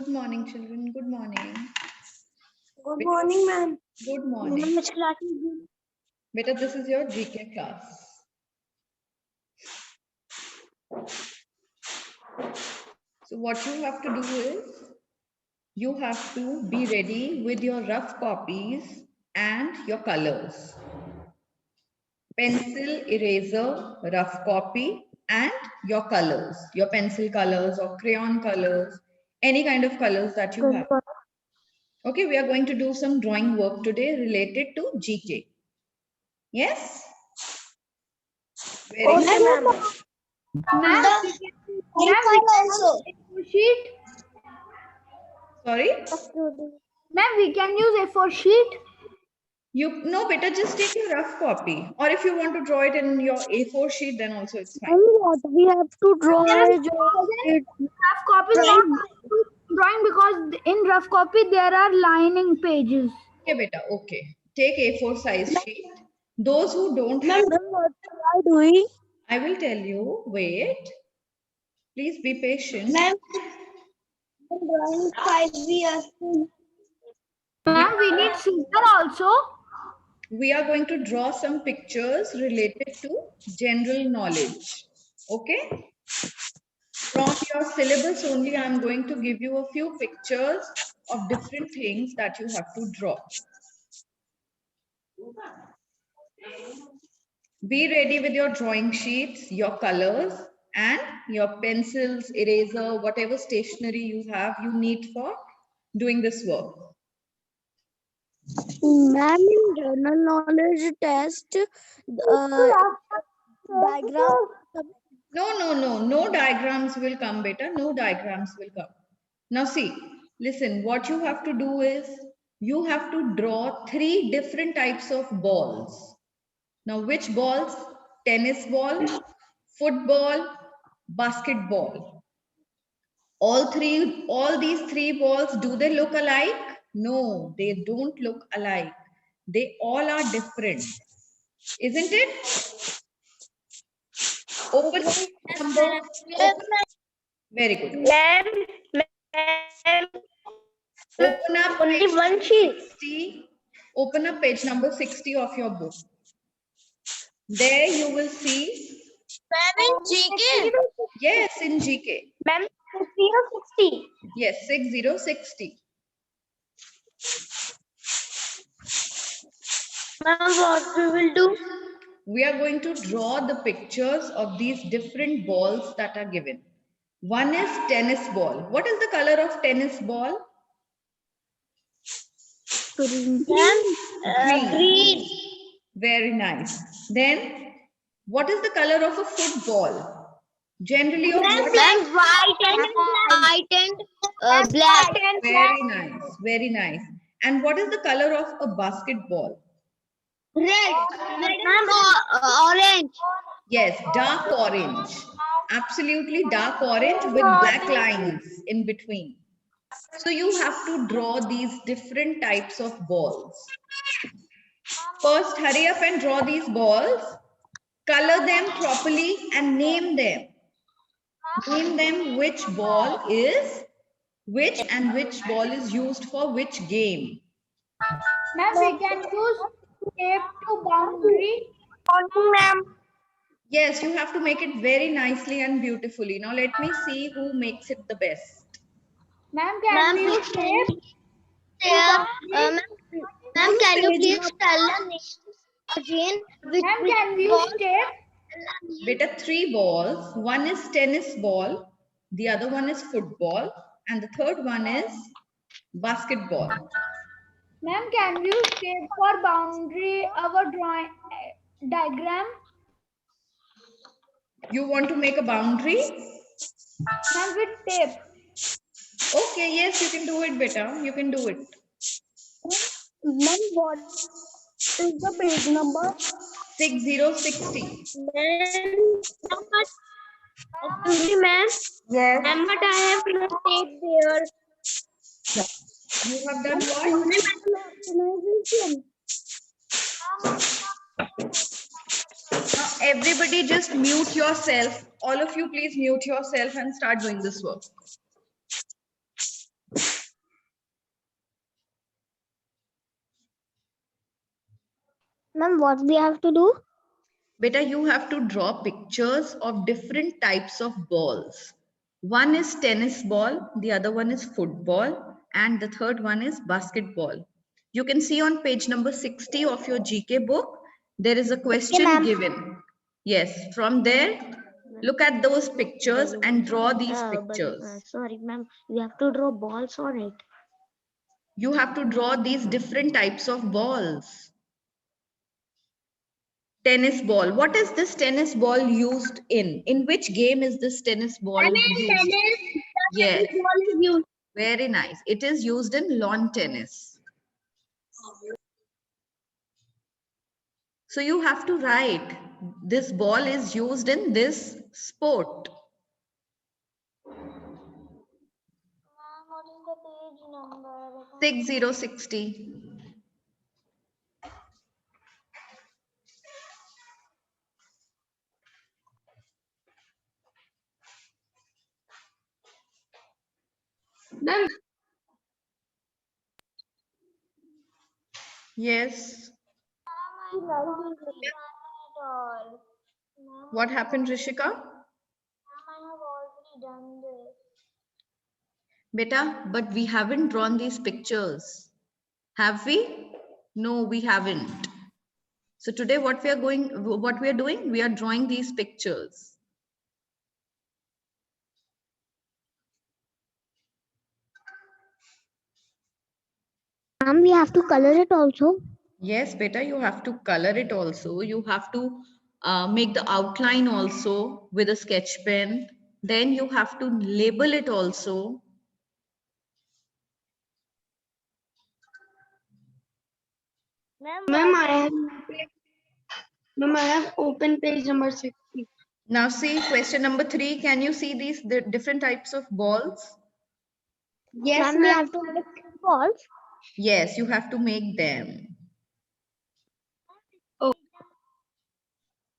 Good morning, children. Good morning. Good morning, ma'am. Good morning. Which class is this? Beta, this is your GK class. So what you have to do is, you have to be ready with your rough copies and your colors. Pencil, eraser, rough copy, and your colors. Your pencil colors or crayon colors, any kind of colors that you have. Okay, we are going to do some drawing work today related to GK. Yes? Very good. Okay, ma'am. Ma'am, we can use A4 sheet. Sorry? Ma'am, we can use A4 sheet. No, better just take your rough copy. Or if you want to draw it in your A4 sheet, then also it's fine. What we have to draw Ma'am, it. rough copy is not drawing because in rough copy there are lining pages. Okay, beta, okay. Take A4 size sheet. Those who don't have, What are doing? I will tell you. Wait. Please be patient. Ma'am, drawing 5 years. Ma'am, we need scissor also. We are going to draw some pictures related to general knowledge. Okay? From your syllabus only, I am going to give you a few pictures of different things that you have to draw. Be ready with your drawing sheets, your colors, and your pencils, eraser, whatever stationery you have, you need for doing this work. Ma'am, in general knowledge test, diagram. No diagrams will come, beta. No diagrams will come. Now see, listen, what you have to do is, you have to draw 3 different types of balls. Now, which balls? Tennis ball, football, basketball. All these 3 balls, do they look alike? No, they don't look alike. They all are different. Isn't it? Open number. Very good. Ma'am, Open up only page one sheet. 60. Open up page number 60 of your book. There you will see. Ma'am, in GK. Yes, in GK. Ma'am, 60. Yes, 6060. Ma'am, what we will do? We are going to draw the pictures of these different balls that are given. One is tennis ball. What is the color of tennis ball? Green. Green. Very nice. Then, what is the color of a football? Generally, of what? Ma'am, white and black. Very nice. Very nice. And what is the color of a basketball? Red. Ma'am, orange. Yes, dark orange. Absolutely dark orange with black lines in between. So you have to draw these different types of balls. First, hurry up and draw these balls. Color them properly and name them. Name them which ball is which and which ball is used for which game. Ma'am, we can use tape to boundary. Ma'am. Yes, you have to make it very nicely and beautifully. Now let me see who makes it the best. Ma'am, can we use tape? Ma'am, can you please tell the name again? Ma'am, can we use tape? Beta, 3 balls. One is tennis ball, the other one is football, and the third one is basketball. Ma'am, can we use tape for boundary our drawing diagram? You want to make a boundary? Ma'am, with tape. Okay, yes, you can do it, beta. You can do it. Ma'am, what is the page number? 6060. Ma'am, Yes. ma'am, but I have no tape there. You have done what? Now, everybody just mute yourself. All of you, please mute yourself and start doing this work. Ma'am, what we have to do? Beta, you have to draw pictures of different types of balls. One is tennis ball, the other one is football, and the third one is basketball. You can see on page number 60 of your GK book, there is a question ma'am. given. Yes, from there, look at those pictures and draw these pictures. Sorry, ma'am. You have to draw balls on it. You have to draw these different types of balls. Tennis ball. What is this tennis ball used in? In which game is this tennis ball used? Yes, very nice. It is used in lawn tennis. So you have to write, this ball is used in this sport. What is the page number? 6060. Ma'am, Yes. What happened, Rishika? I have already done this. Beta, but we haven't drawn these pictures. Have we? No, we haven't. So today what we are doing, we are drawing these pictures. Ma'am, we have to color it also. Yes, beta, you have to color it also. You have to make the outline also with a sketch pen. Then you have to label it also. ma'am, I have open page number 60. Now see question number 3. Can you see these the different types of balls? Yes, Ma'am, we ma'am. have to make balls. Yes, you have to make them. Oh.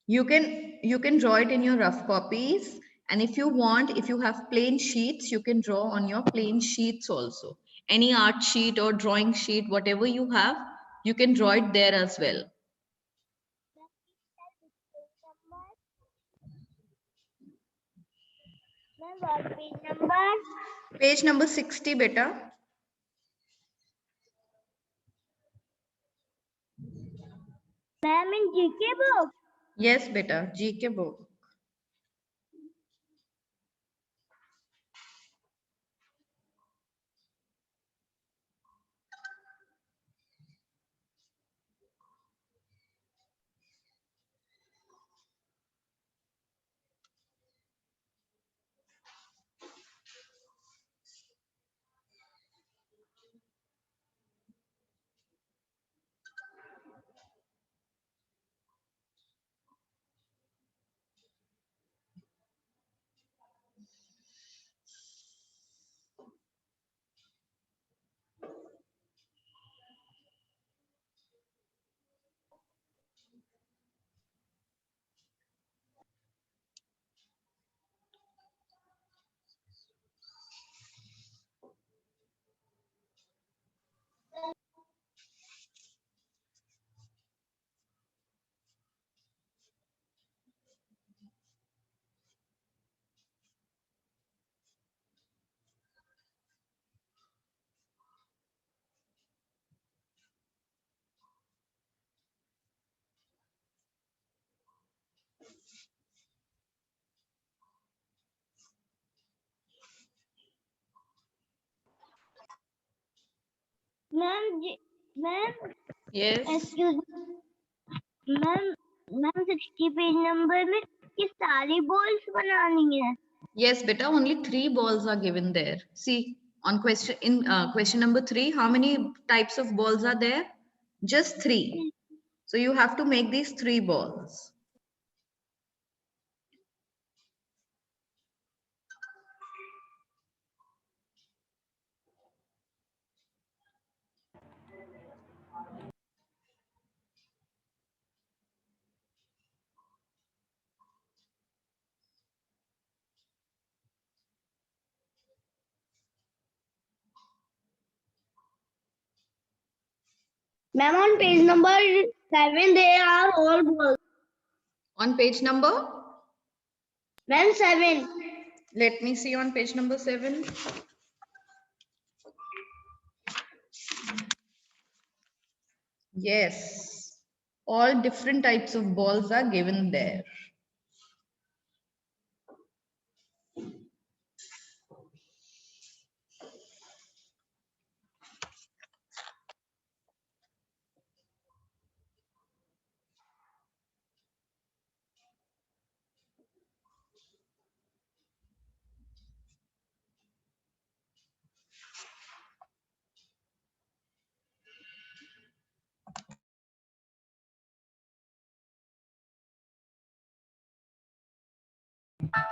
You can draw it in your rough copies, and if you want, if you have plain sheets, you can draw on your plain sheets also. Any art sheet or drawing sheet, whatever you have, you can draw it there as well. Ma'am, what page number? Page number 60, beta. Ma'am, in GK book. Yes, beta, GK book. Ma'am, Yes. excuse me. Ma'am 60 page number में ये सारी balls बनानी है. Yes, beta, only 3 balls are given there. See, on question number 3, how many types of balls are there? Just 3. So you have to make these 3 balls. Ma'am, on page number 7, they are all balls. On page number? Ma'am, 7. Let me see on page number 7. Yes, all different types of balls are given there.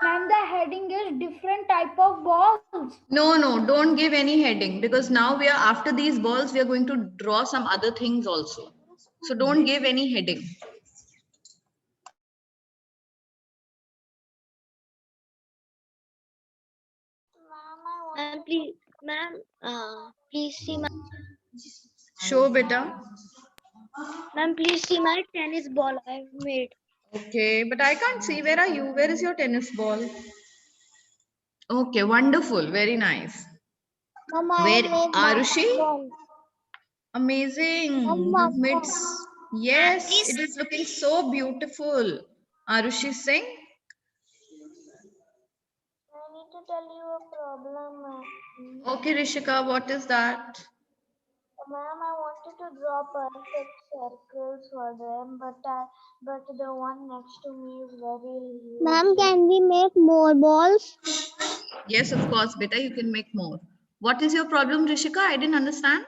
Ma'am, the heading is different type of balls. No, don't give any heading because now we are after these balls, we are going to draw some other things also. So don't give any heading. Please see my Show beta. ma'am, please see my tennis ball I've made. Okay, but I can't see. Where are you? Where is your tennis ball? Okay, wonderful. Very nice. Mama, I Where have made Arushi? ball. Amazing. Mama, You've made. Yes, it is looking so beautiful. Arushi Singh. I need to tell you a problem. Okay, Rishika, what is that? Ma'am, I wanted to draw perfect circles for them, but the one next to me is very huge. Ma'am, can we make more balls? Yes, of course, beta, you can make more. What is your problem, Rishika? I didn't understand.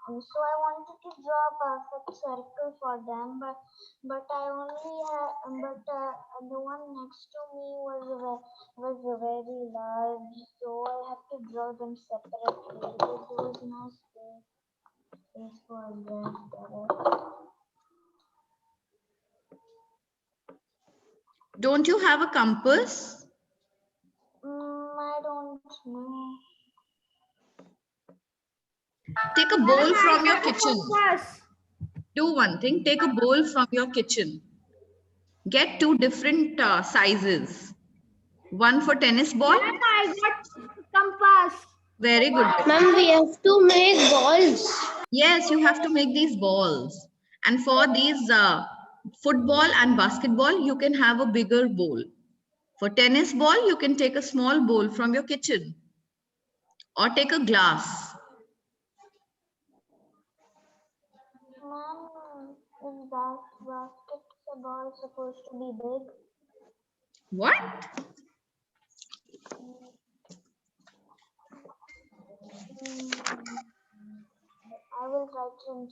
So I wanted to draw a perfect circle for them, but I only had the one next to me was very large, so I have to draw them separately because there was no space for them. Don't you have a compass? I don't know. Take a bowl from your kitchen. Compass. Do one thing, take a bowl from your kitchen. Get two different sizes. One for tennis ball. Ma'am, I got compass. Very good. beta. Ma'am, we have to make balls. Yes, you have to make these balls. And for these football and basketball, you can have a bigger bowl. For tennis ball, you can take a small bowl from your kitchen or take a glass. Ma'am, is basketball supposed to be big? What? I will try to.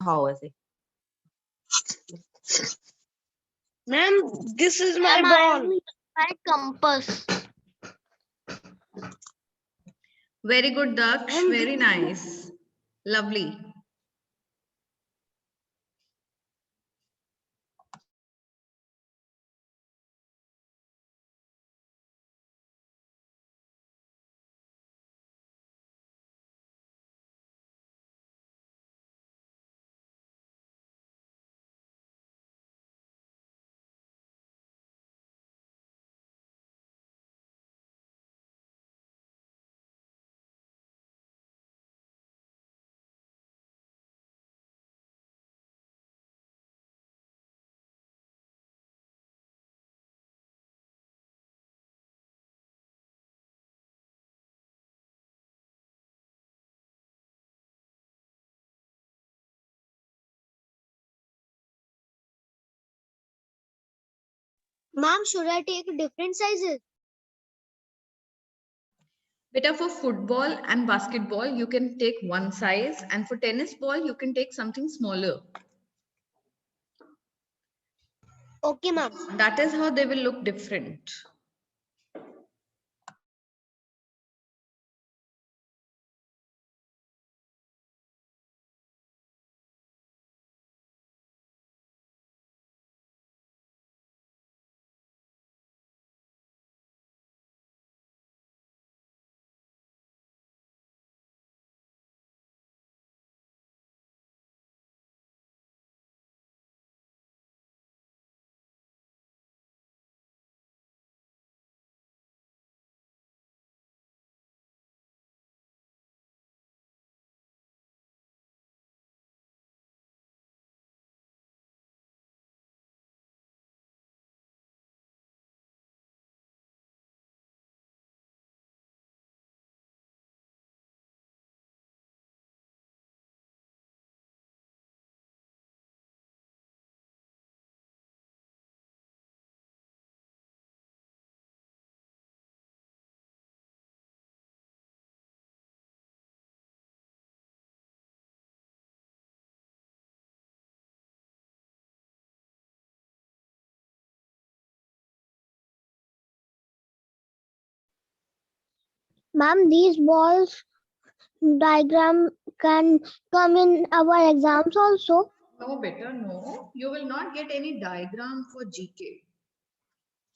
How is it? Ma'am, this is my ball. My compass. Very good, Daksh. Very nice. Lovely. Ma'am, should I take different sizes? Beta, for football and basketball, you can take one size, and for tennis ball, you can take something smaller. Okay, ma'am. That is how they will look different. Ma'am, these balls diagram can come in our exams also. No, better no. You will not get any diagram for GK.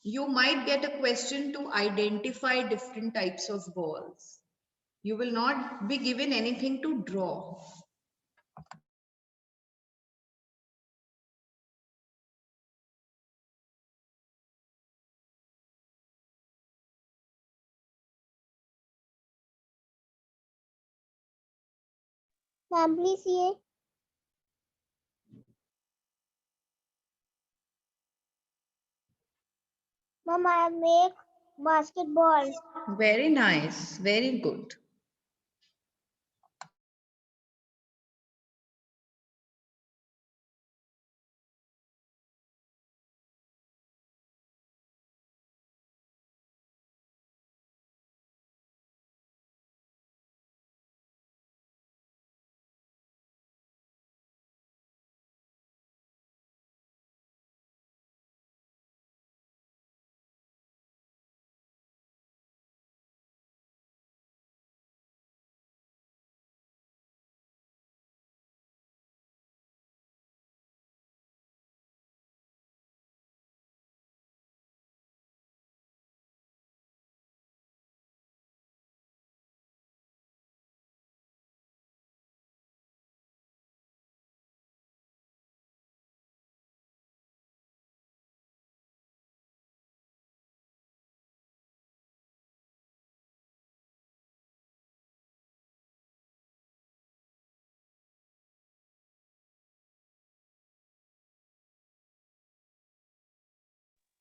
You might get a question to identify different types of balls. You will not be given anything to draw. Ma'am, please see. Ma'am, I make basketball. Very nice. Very good.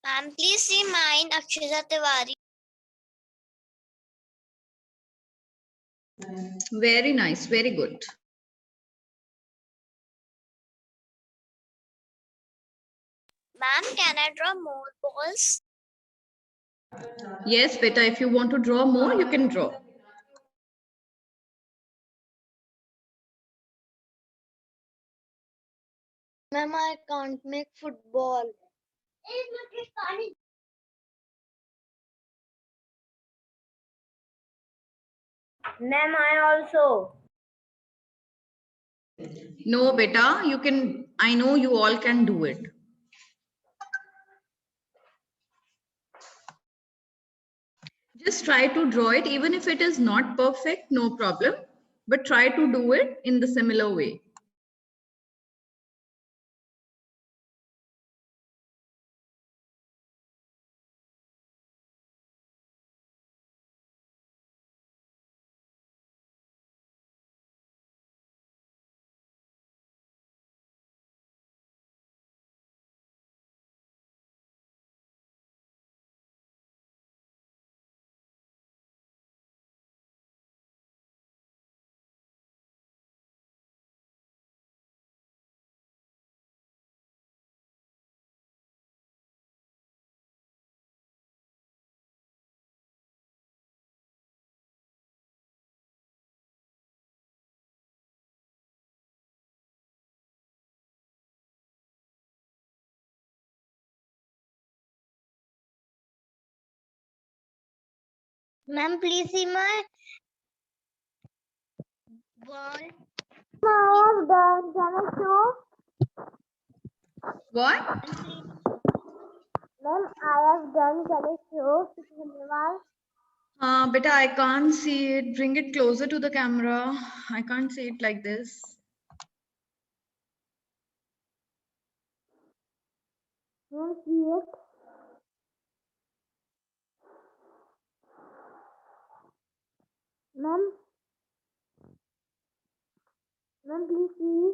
Ma'am, please see mine, Akshita Tiwari. Very nice. Very good. Ma'am, can I draw more balls? Yes, beta, if you want to draw more, you can draw. Ma'am, I can't make football. Ma'am, I also. No, beta, you can, I know you all can do it. Just try to draw it, even if it is not perfect, no problem. But try to do it in the similar way. Ma'am, please see my ball. I have done. Can I show? What? Ma'am, I have done. Can I show? Beta, I can't see it. Bring it closer to the camera. I can't see it like this. Ma'am, see it. Ma'am. Ma'am, please see.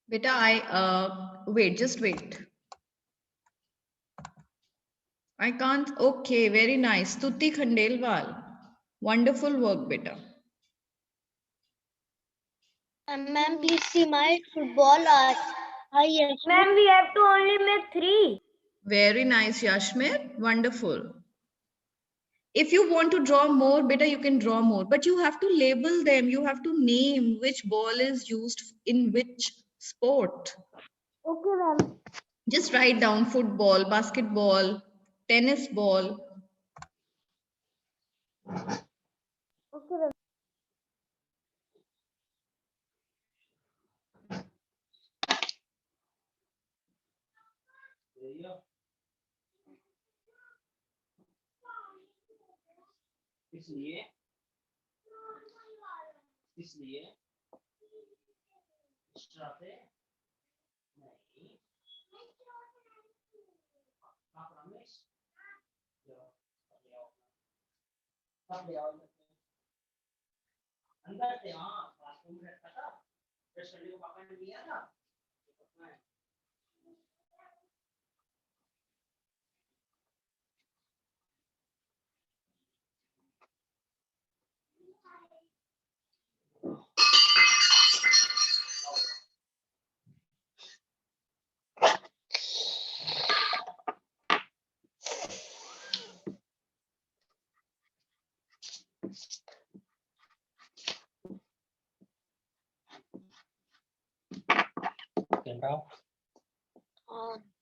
Beta, wait, just wait. I can't, okay, very nice. Tuti Khandelwal. Wonderful work, beta. Ma'am, please see my football art. Yes. Ma'am, we have to only make 3. Very nice, Yashmir. Wonderful. If you want to draw more, beta, you can draw more, but you have to label them. You have to name which ball is used in which sport. Okay, ma'am. Just write down football, basketball, tennis ball. Okay, ma'am. इसलिए extra से नहीं आप रमेश सब ले आओ अंदर से हाँ क्लासरूम में रखा था स्टडी को पापा ने दिया था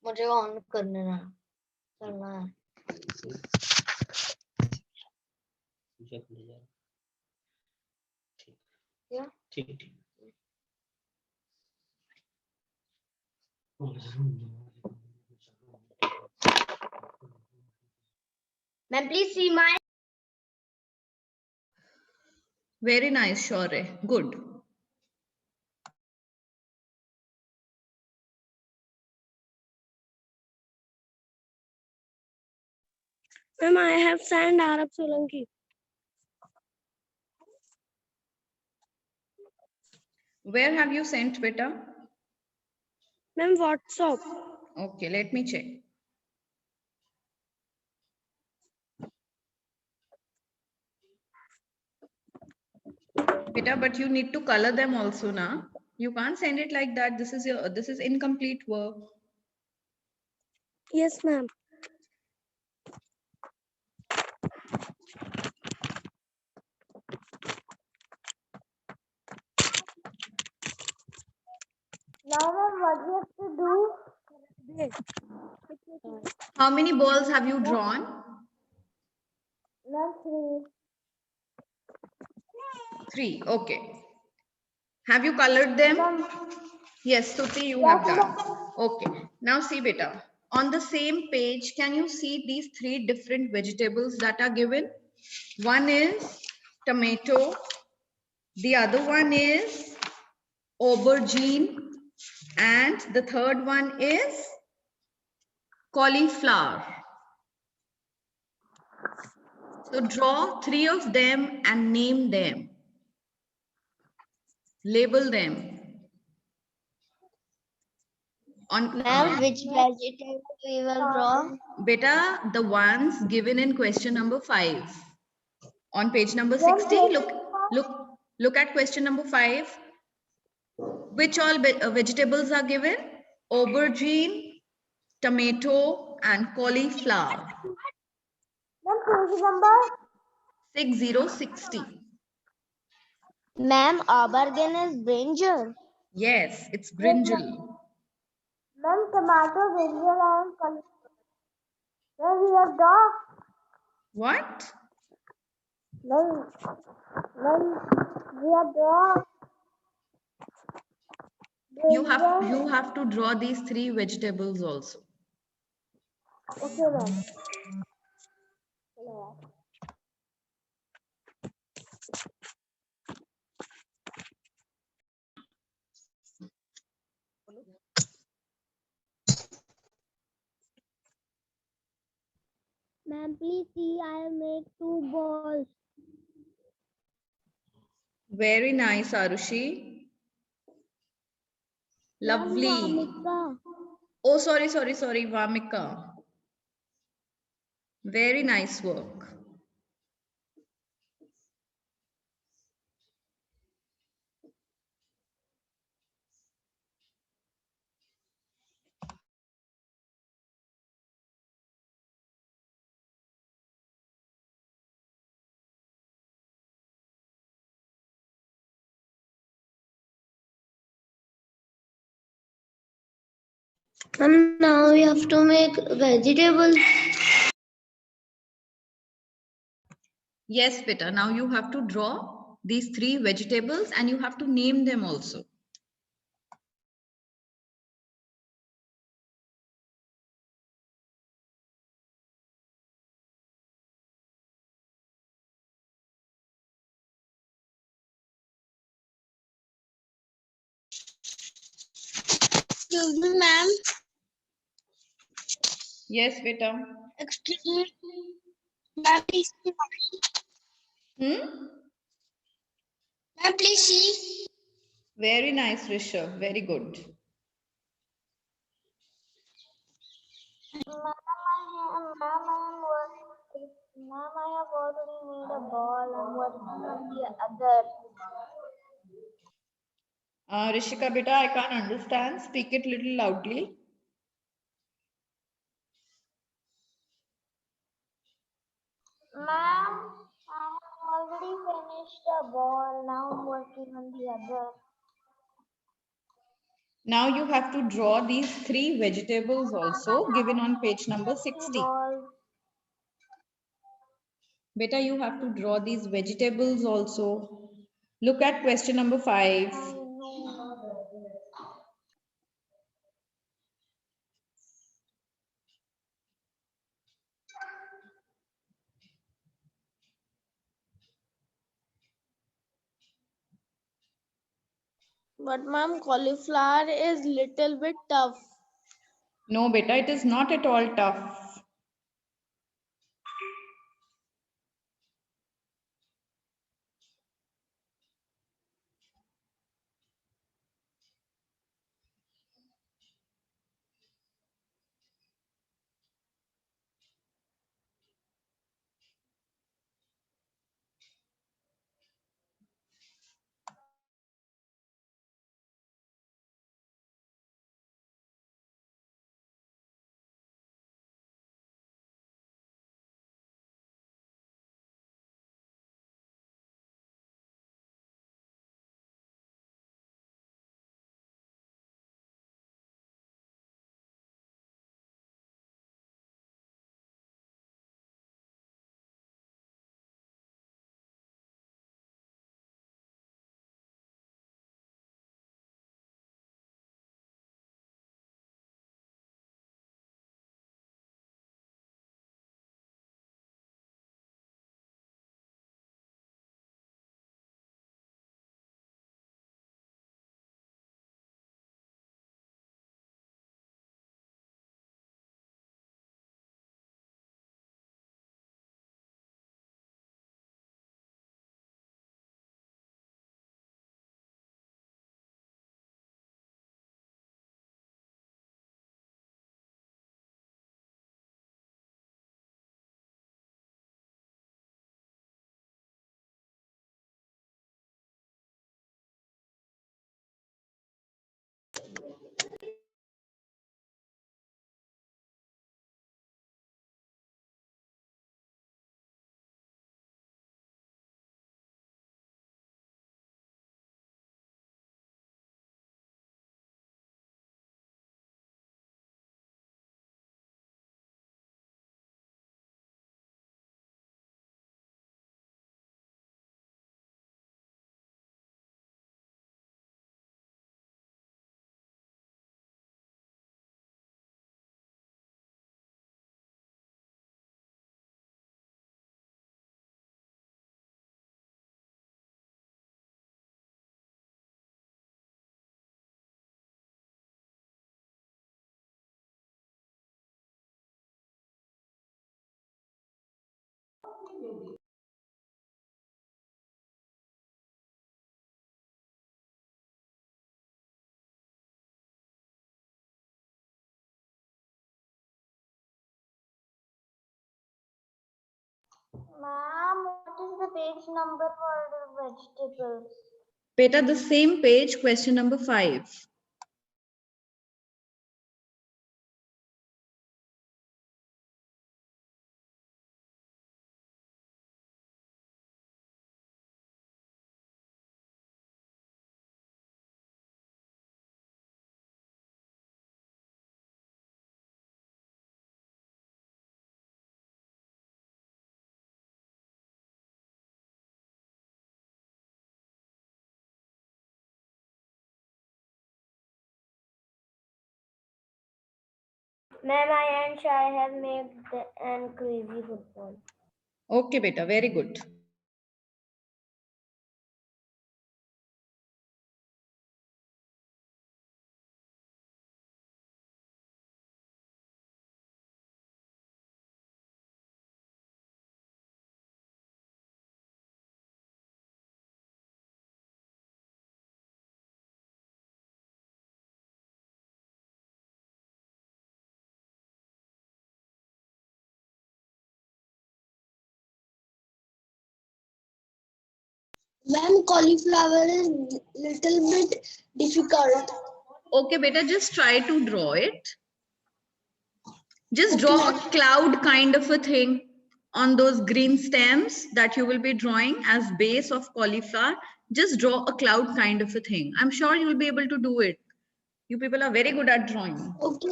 मुझे ऑन करना है करना है क्या ठीक ठीक ma'am please see my Very nice, Shaurya. Good. Ma'am, I have sent Arab Solanki. Where have you sent, beta? Ma'am, WhatsApp. Okay, let me check. Beta, but you need to color them also, na? You can't send it like that. This is incomplete work. Yes, ma'am. now ma'am what we have to do How many balls have you drawn? ma'am 3 3. Okay. Have you colored them? Yes, Stuti, you have done. Okay. Now see, beta. On the same page, can you see these 3 different vegetables that are given? One is tomato. The other one is aubergine. And the third one is cauliflower. So draw 3 of them and name them. Label them. On ma'am which vegetable we will draw beta, the ones given in question number 5. On page number 60, look at question number 5. Which all vegetables are given? Aubergine, tomato, and cauliflower. ma'am page number 6060. ma'am aubergine is brinjal Yes, it's brinjal. ma'am tomato brinjal and cauliflower then we have dog What? ma'am we have dog You have to draw these 3 vegetables also. okay ma'am Ma'am, please see, I make 2 balls. Very nice, Arushi. Lovely. Vamika. Oh, sorry, Vamika. Very nice work. Ma'am, now we have to make vegetables. Yes, beta. Now you have to draw these three vegetables and you have to name them also. Excuse me, ma'am. Yes, beta. Excuse me, ma'am. Please, Hmm? ma'am, please see. Very nice, Rishabh. Very good. Ma'am, I have already made a ball. I'm working on the other. Rishika, beta, I can't understand. Speak it little loudly. Ma'am, I have already finished a ball. Now I'm working on the other. Now you have to draw these three vegetables also given on page number 60. Ball. Beta, you have to draw these vegetables also. Look at question number 5. I know. But ma'am, cauliflower is little bit tough. No, beta, it is not at all tough. Ma'am, what is the page number for the vegetables? Beta, the same page, question number 5. Ma'am, I and Shai have made an crazy football. Okay, beta, very good. Ma'am, cauliflower is little bit difficult. Okay, beta, just try to draw it. Just draw a cloud kind of a thing on those green stems that you will be drawing as base of cauliflower. Just draw a cloud kind of a thing. I'm sure you will be able to do it. You people are very good at drawing. Okay.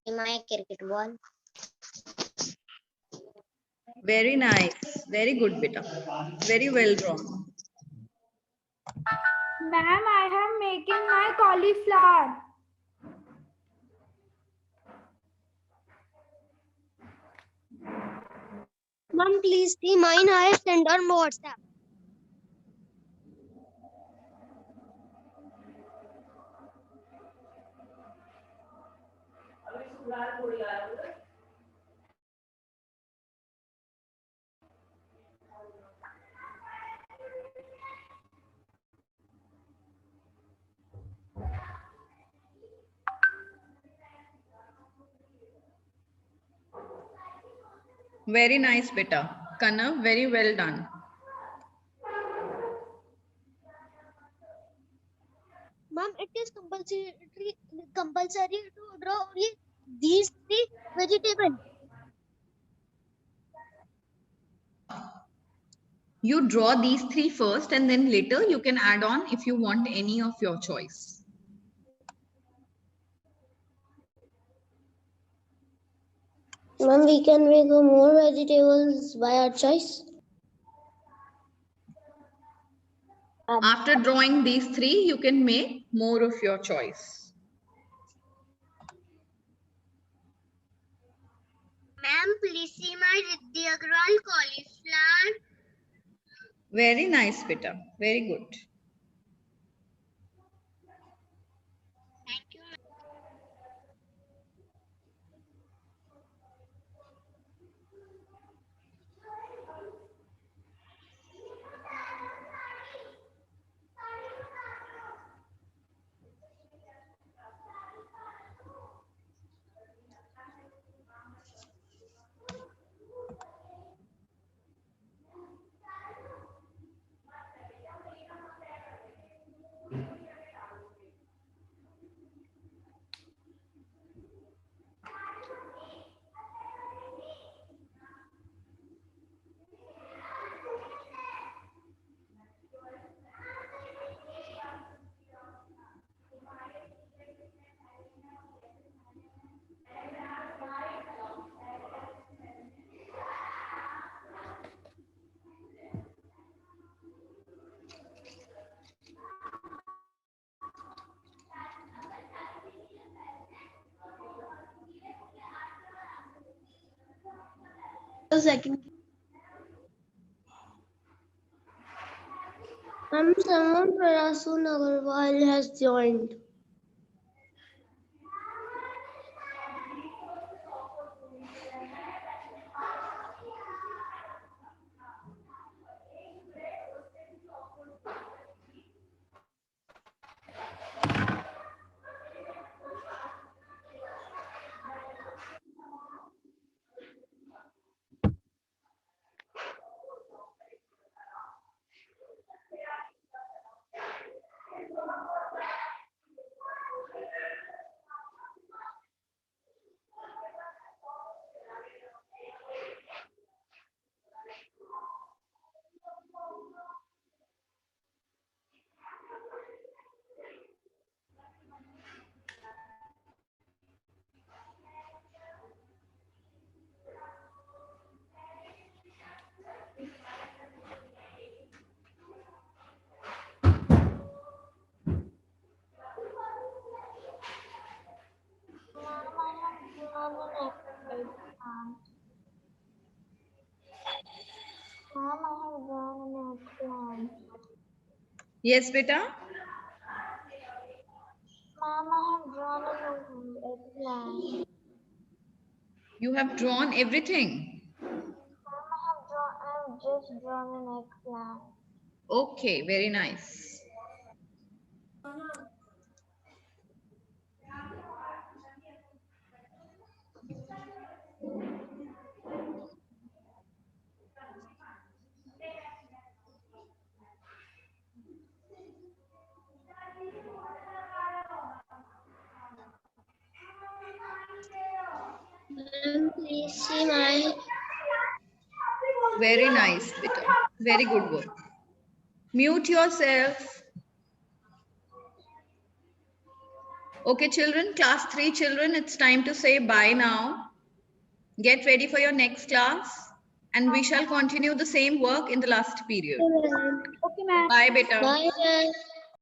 My cricket ball. Very nice. Very good, beta. Very well drawn. Ma'am, I am making my cauliflower. Ma'am, please see mine. I have sent on WhatsApp. Very nice, beta. Kana, very well done. Ma'am, it is compulsory to draw only these three vegetables. You draw these three first and then later you can add on if you want any of your choice. Ma'am, we can make more vegetables by our choice. After drawing these three, you can make more of your choice. Ma'am, please see my diagram cauliflower. Very nice, beta. Very good. Thank you. A second. Someone Prarasun Agarwal has joined. Yes, beta. Ma'am, I have drawn an eggplant. You have drawn everything. Ma'am, I have just drawn an eggplant. Okay, very nice. Ma'am, please see my. Very nice, beta. Very good work. Mute yourself. Okay, children, class 3 children, it's time to say bye now. Get ready for your next class and we shall continue the same work in the last period. Okay, ma'am. Bye, beta. Bye, ma'am.